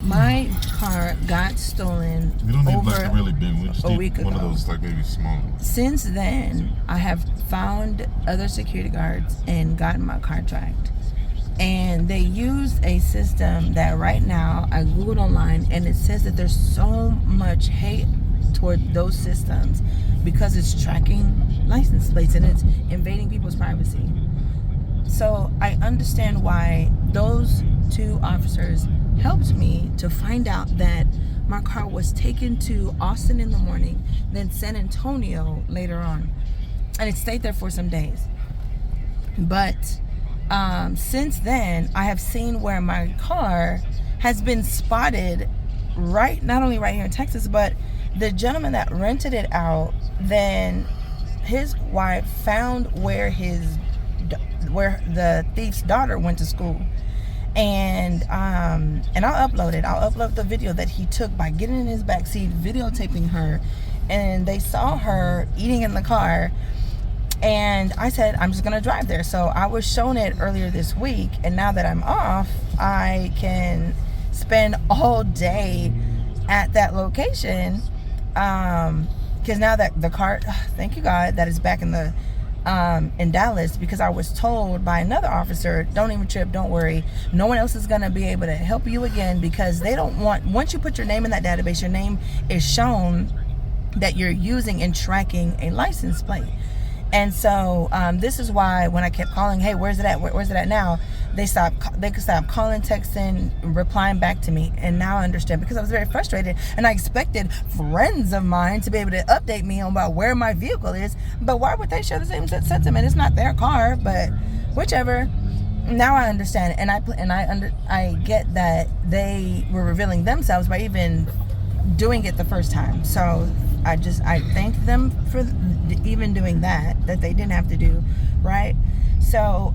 My car got stolen We don't need over like a really big one. We just a need week one ago. of those like maybe small ones. Since then, I have found other security guards and gotten my car tracked. And they use a system that right now I googled online, and it says that there's so much hate toward those systems because it's tracking license plates and it's invading people's privacy. So I understand why those two officers helped me to find out that my car was taken to Austin in the morning, then San Antonio later on, and it stayed there for some days. But since then, I have seen where my car has been spotted not only right here in Texas, but the gentleman that rented it out, then his wife found where the thief's daughter went to school. And I'll upload it. I'll upload the video that he took by getting in his backseat, videotaping her, and they saw her eating in the car. And I said, I'm just gonna drive there. So I was shown it earlier this week, and now that I'm off, I can spend all day at that location. Because now that the car, thank you God, that is back in Dallas, because I was told by another officer, don't even trip, don't worry, no one else is going to be able to help you again, because they don't want, once you put your name in that database, your name is shown that you're using and tracking a license plate. And so this is why when I kept calling, hey, where's it at? Where's it at now? They could stop calling, texting, replying back to me. And now I understand, because I was very frustrated and I expected friends of mine to be able to update me on about where my vehicle is. But why would they share the same sentiment? It's not their car, but whichever. Now I understand, and I get that they were revealing themselves by even doing it the first time. So I thank them for even doing that they didn't have to do, right? So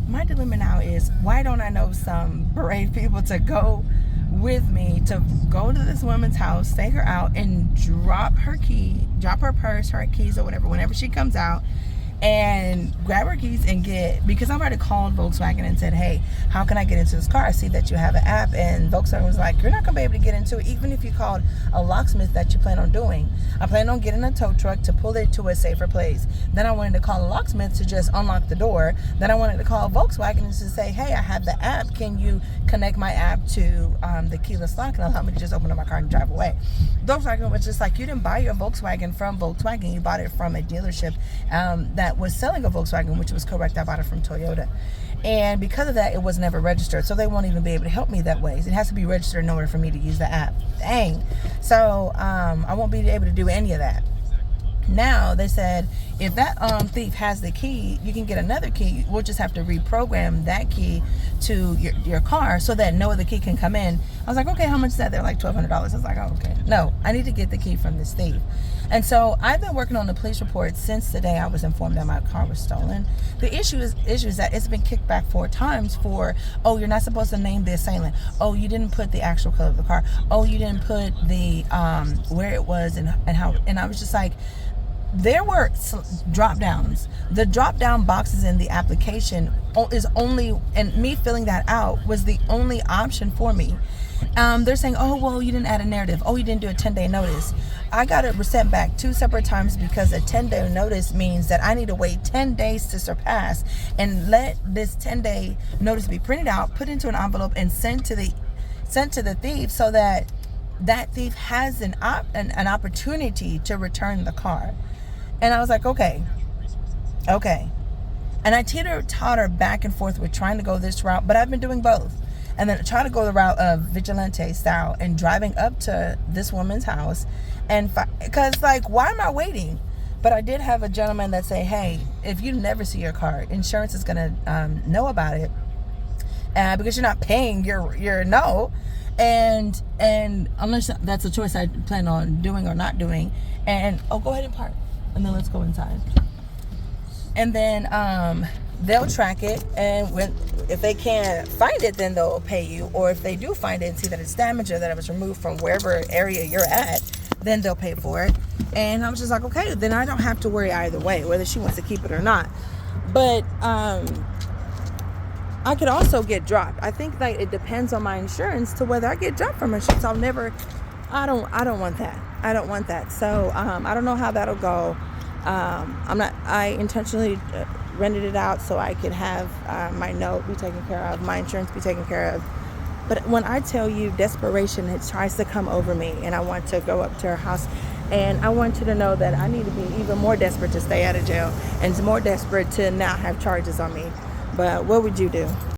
my dilemma now is, why don't I know some brave people to go with me to go to this woman's house, take her out, and drop her purse, her keys, or whatever, whenever she comes out, and grab her keys and because I've already called Volkswagen and said, hey, how can I get into this car? I see that you have an app. And Volkswagen was like, you're not gonna be able to get into it, even if you called a locksmith that you plan on doing. I plan on getting a tow truck to pull it to a safer place. Then I wanted to call a locksmith to just unlock the door. Then I wanted to call Volkswagen and to say, hey, I have the app, can you connect my app to the keyless lock and allow me to just open up my car and drive away? Volkswagen was just like, you didn't buy your Volkswagen from Volkswagen, you bought it from a dealership that was selling a Volkswagen, which was correct. I bought it from Toyota, and because of that, it was never registered, so they won't even be able to help me that way. It has to be registered in order for me to use the app. Dang. So I won't be able to do any of that. Now they said, if that thief has the key, you can get another key. We'll just have to reprogram that key to your car so that no other key can come in. I was like, okay, how much is that? They're like $1,200. I was like, oh, okay. No, I need to get the key from this thief. And so I've been working on the police report since the day I was informed that my car was stolen. The issue is that it's been kicked back 4 times for, oh, you're not supposed to name the assailant. Oh, you didn't put the actual color of the car. Oh, you didn't put the where it was and how. And I was just like, there were drop downs. The drop down boxes in the application is only, and me filling that out was the only option for me. They're saying, oh, well, you didn't add a narrative. Oh, you didn't do a 10-day notice. I got it sent back 2 separate times because a 10-day notice means that I need to wait 10 days to surpass and let this 10-day notice be printed out, put into an envelope, and sent to the thief, so that thief has an opportunity to return the car. And I was like, okay. And I teeter-totter back and forth with trying to go this route, but I've been doing both. And then try to go the route of vigilante style and driving up to this woman's house, and because like, why am I waiting? But I did have a gentleman that say, hey, if you never see your car, insurance is gonna know about it, because you're not paying your no, and unless that's a choice I plan on doing or not doing. And go ahead and park, and then let's go inside. And then they'll track it, and if they can't find it, then they'll pay you. Or if they do find it and see that it's damaged or that it was removed from wherever area you're at, then they'll pay for it. And I was just like, okay, then I don't have to worry either way, whether she wants to keep it or not. But I could also get dropped. I think that it depends on my insurance to whether I get dropped from insurance. I'll never. I don't want that. I don't want that. So I don't know how that'll go. I intentionally rented it out so I could have my note be taken care of, my insurance be taken care of. But when I tell you desperation, it tries to come over me, and I want to go up to her house, and I want you to know that I need to be even more desperate to stay out of jail, and more desperate to not have charges on me. But what would you do?